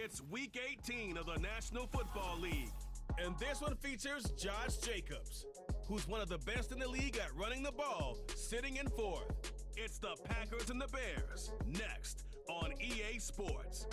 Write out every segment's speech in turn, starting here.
It's Week 18 of the National Football League, and this one features Josh Jacobs, who's one of the best in the league at running the ball, sitting in fourth. It's the Packers and the Bears, next on EA Sports.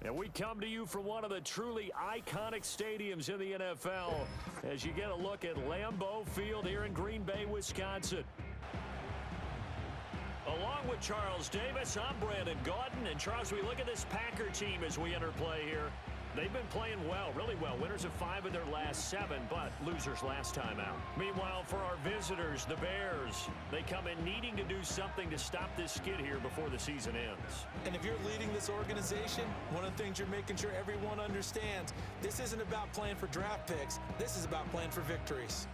And we come to you from one of the truly iconic stadiums in the NFL as you get a look at Lambeau Field here in Green Bay, Wisconsin. Along with Charles Davis, I'm Brandon Gaudin. And Charles, we look at this Packer team as we enter play here. They've been playing well, really well. Winners of 5 of their last 7, but losers last time out. Meanwhile, for our visitors, the Bears, they come in needing to do something to stop this skid here before the season ends. And if you're leading this organization, one of the things you're making sure everyone understands, this isn't about playing for draft picks. This is about playing for victories.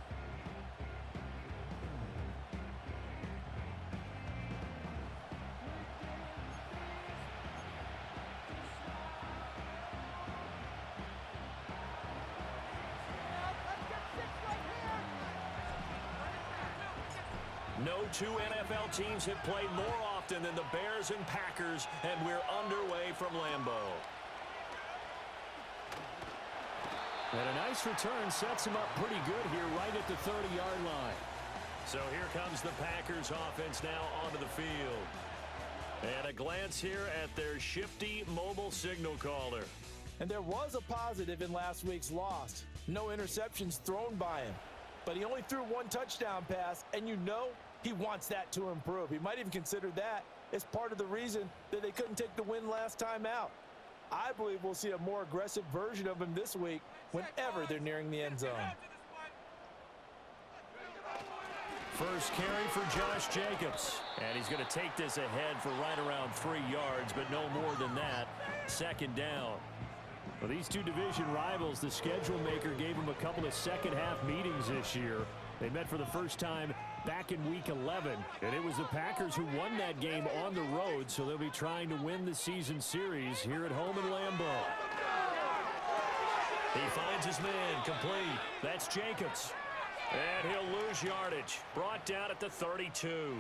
No two NFL teams have played more often than the Bears and Packers, and we're underway from Lambeau. And a nice return sets him up pretty good here right at the 30-yard line. So here comes the Packers offense now onto the field. And a glance here at their shifty mobile signal caller. And there was a positive in last week's loss. No interceptions thrown by him. But he only threw 1 touchdown pass, and you know he wants that to improve. He might even consider that as part of the reason that they couldn't take the win last time out. I believe we'll see a more aggressive version of him this week whenever they're nearing the end zone. First carry for Josh Jacobs. And he's going to take this ahead for right around 3 yards, but no more than that. Second down. Well, these two division rivals, the schedule maker gave them a couple of second-half meetings this year. They met for the first time back in Week 11, and it was the Packers who won that game on the road, so they'll be trying to win the season series here at home in Lambeau. He finds his man, complete. That's Jacobs. And he'll lose yardage. Brought down at the 32.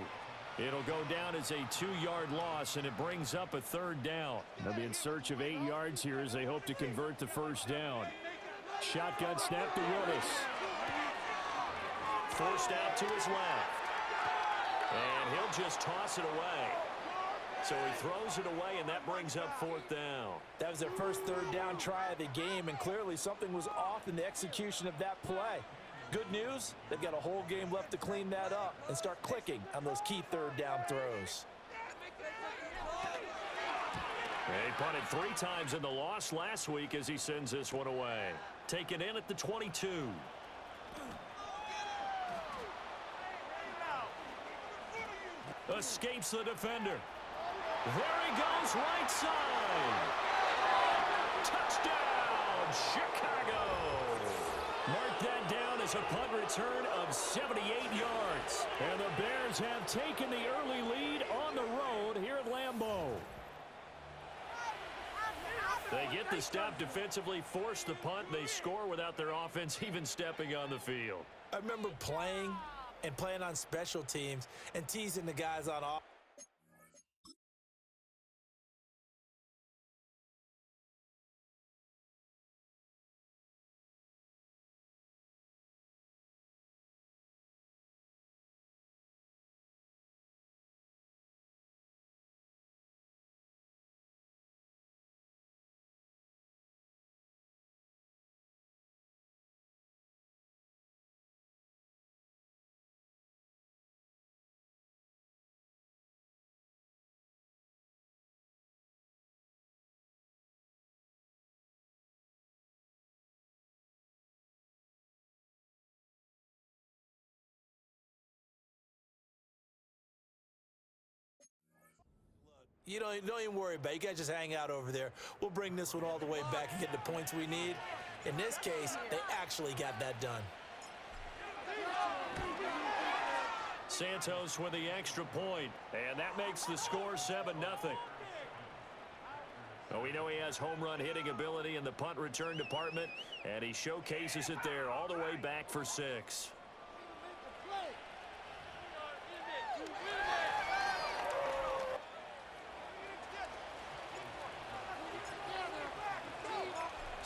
It'll go down as a 2-yard loss, and it brings up a 3rd down. They'll be in search of 8 yards here as they hope to convert the first down. Shotgun snap to Willis. Forced out to his left. And he'll just toss it away. So he throws it away, and that brings up 4th down. That was their first 3rd down try of the game, and clearly something was off in the execution of that play. Good news, they've got a whole game left to clean that up and start clicking on those key 3rd down throws. He punted 3 times in the loss last week as he sends this one away. Taken in at the 22. Escapes the defender. There he goes, right side. Touchdown, Chicago. Mark that down as a punt return of 78 yards. And the Bears have taken the early lead on the road here at Lambeau. They get the stop defensively, force the punt, they score without their offense even stepping on the field. I remember playing on special teams and teasing the guys on offense. You don't even worry about it. You guys just hang out over there. We'll bring this one all the way back and get the points we need. In this case, they actually got that done. Santos with the extra point, and that makes the score 7-0. Well, we know he has home run hitting ability in the punt return department, and he showcases it there all the way back for 6.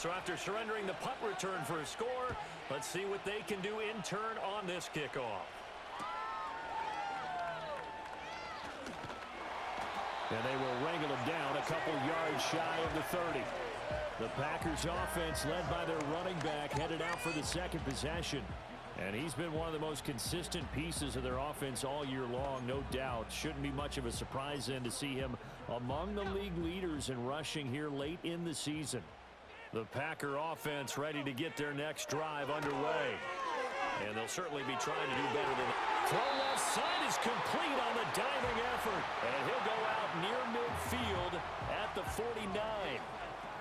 So after surrendering the punt return for a score, let's see what they can do in turn on this kickoff. And they will wrangle him down a couple yards shy of the 30. The Packers offense, led by their running back, headed out for the second possession. And he's been one of the most consistent pieces of their offense all year long, no doubt. Shouldn't be much of a surprise then to see him among the league leaders in rushing here late in the season. The Packer offense ready to get their next drive underway. And they'll certainly be trying to do better than that. Throw left side is complete on the diving effort. And he'll go out near midfield at the 49.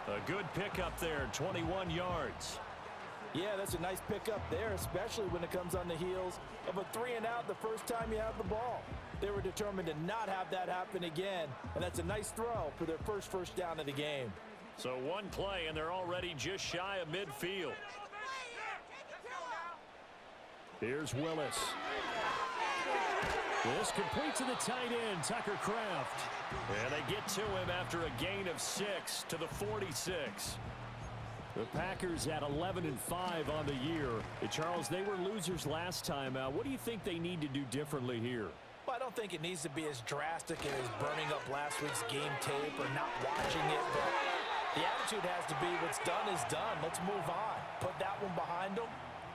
A good pickup there, 21 yards. Yeah, that's a nice pickup there, especially when it comes on the heels of a 3-and-out the first time you have the ball. They were determined to not have that happen again, and that's a nice throw for their first down of the game. So one play, and they're already just shy of midfield. Here's Willis. This complete to the tight end, Tucker Kraft. And they get to him after a gain of 6 to the 46. The Packers at 11-5 on the year. Charles, they were losers last time out. What do you think they need to do differently here? Well, I don't think it needs to be as drastic as burning up last week's game tape or not watching it. But the attitude has to be what's done is done. Let's move on. Put that one behind them,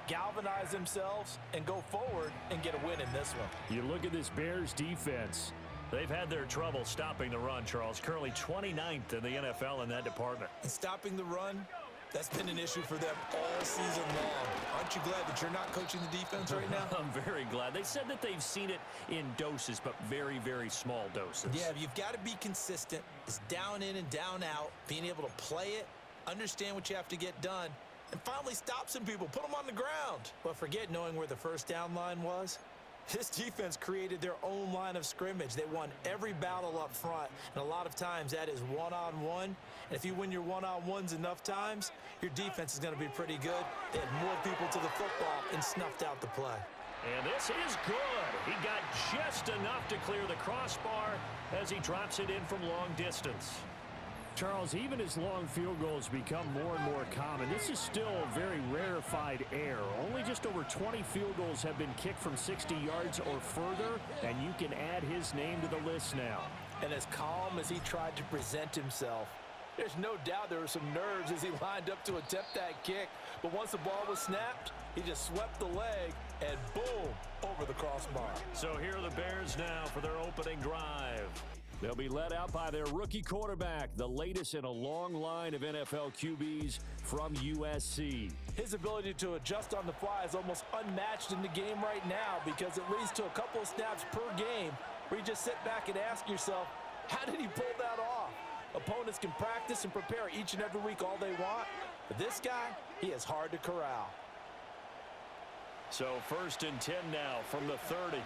galvanize themselves, and go forward and get a win in this one. You look at this Bears defense. They've had their trouble stopping the run, Charles. Currently 29th in the NFL in that department. And stopping the run, that's been an issue for them all season long. Aren't you glad that you're not coaching the defense right now? I'm very glad. They said that they've seen it in doses, but very, very small doses. Yeah, you've got to be consistent. It's down in and down out, being able to play it, understand what you have to get done, and finally stop some people, put them on the ground. But forget knowing where the first down line was. This defense created their own line of scrimmage. They won every battle up front, and a lot of times that is one-on-one. And if you win your one-on-ones enough times, your defense is going to be pretty good. They had more people to the football and snuffed out the play. And this is good. He got just enough to clear the crossbar as he drops it in from long distance. Charles, even as long field goals become more and more common, this is still a very rarefied air. Only just over 20 field goals have been kicked from 60 yards or further, and you can add his name to the list now. And as calm as he tried to present himself, there's no doubt there were some nerves as he lined up to attempt that kick. But once the ball was snapped, he just swept the leg and boom, over the crossbar. So here are the Bears now for their opening drive. They'll be led out by their rookie quarterback, the latest in a long line of NFL QBs from USC. His ability to adjust on the fly is almost unmatched in the game right now because it leads to a couple of snaps per game where you just sit back and ask yourself, how did he pull that off? Opponents can practice and prepare each and every week all they want, but this guy, he is hard to corral. So 1st and 10 now from the 30.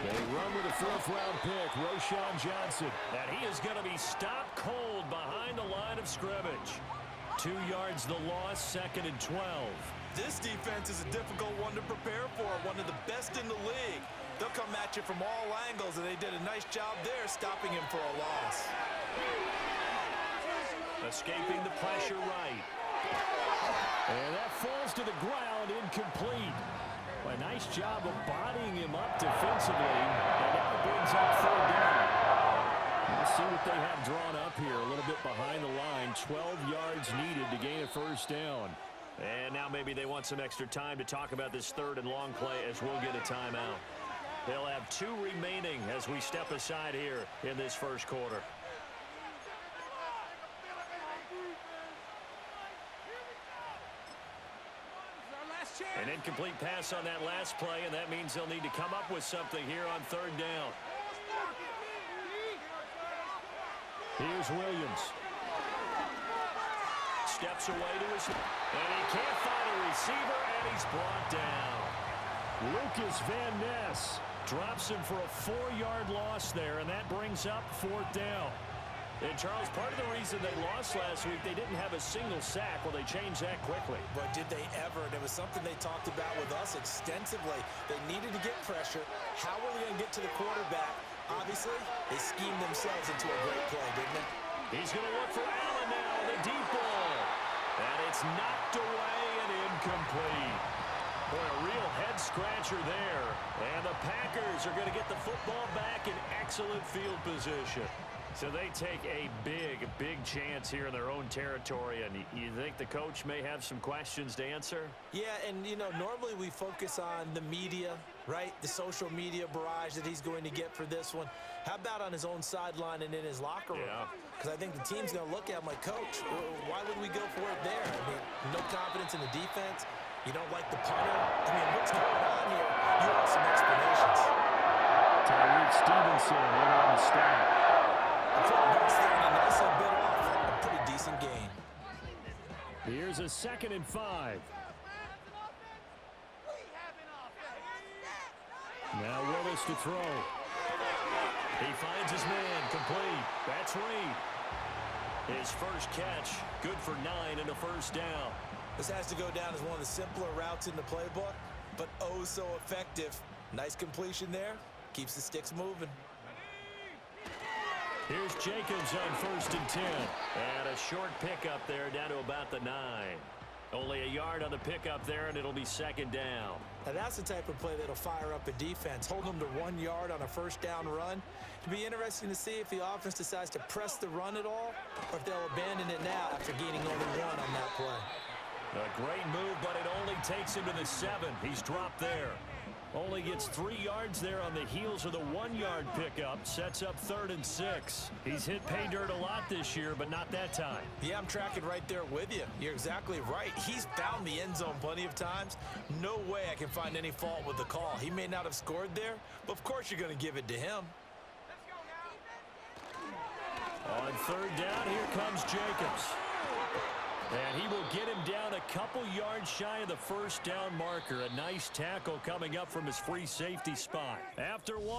They run with a 4th-round pick, Roschon Johnson. And he is going to be stopped cold behind the line of scrimmage. 2 yards the loss, 2nd and 12. This defense is a difficult one to prepare for, one of the best in the league. They'll come at you from all angles, and they did a nice job there stopping him for a loss. Escaping the pressure right. And that falls to the ground, incomplete. A nice job of bodying him up defensively, and now it brings up 3rd down. We'll see what they have drawn up here, a little bit behind the line. 12 yards needed to gain a 1st down. And now maybe they want some extra time to talk about this 3rd and long play as we'll get a timeout. They'll have 2 remaining as we step aside here in this 1st quarter. An incomplete pass on that last play, and that means they'll need to come up with something here on 3rd down. Here's Williams. Steps away to his... And he can't find a receiver, and he's brought down. Lucas Van Ness drops him for a 4-yard loss there, and that brings up 4th down. And, Charles, part of the reason they lost last week, they didn't have a single sack. Well, they changed that quickly. But did they ever? And it was something they talked about with us extensively. They needed to get pressure. How were they going to get to the quarterback? Obviously, they schemed themselves into a great play, didn't they? He's going to look for Allen now, the deep ball. And it's knocked away and incomplete. Boy, a real head-scratcher there. And the Packers are going to get the football back in excellent field position. So they take a big, big chance here in their own territory. And you think the coach may have some questions to answer? Yeah, and, you know, normally we focus on the media, right? The social media barrage that he's going to get for this one. How about on his own sideline and in his locker room? Because I think the team's going to look at him like, Coach, why would we go for it there? I mean, no confidence in the defense. You don't like the punter. I mean, what's going on here? You want some explanations. Tyreek Stevenson in on the stop. Football's there, and he nicely bit off a pretty decent gain. Here's a 2nd and 5. Now Willis to throw. He finds his man, complete. That's Reed. His first catch, good for 9 and a first down. This has to go down as one of the simpler routes in the playbook, but oh so effective. Nice completion there. Keeps the sticks moving. Here's Jacobs on 1st and 10. And a short pickup there down to about the 9. Only a yard on the pickup there, and it'll be 2nd down. Now that's the type of play that'll fire up a defense. Hold them to 1 yard on a first down run. It'll be interesting to see if the offense decides to press the run at all, or if they'll abandon it now after gaining only 1 on that play. A great move, but it only takes him to the 7. He's dropped there. Only gets 3 yards there on the heels of the 1-yard pickup. Sets up 3rd and 6. He's hit pay dirt a lot this year, but not that time. Yeah, I'm tracking right there with you. You're exactly right. He's found the end zone plenty of times. No way I can find any fault with the call. He may not have scored there, but of course you're going to give it to him. On 3rd down, here comes Jacobs. And he will get him down a couple yards shy of the first down marker. A nice tackle coming up from his free safety spot. After one.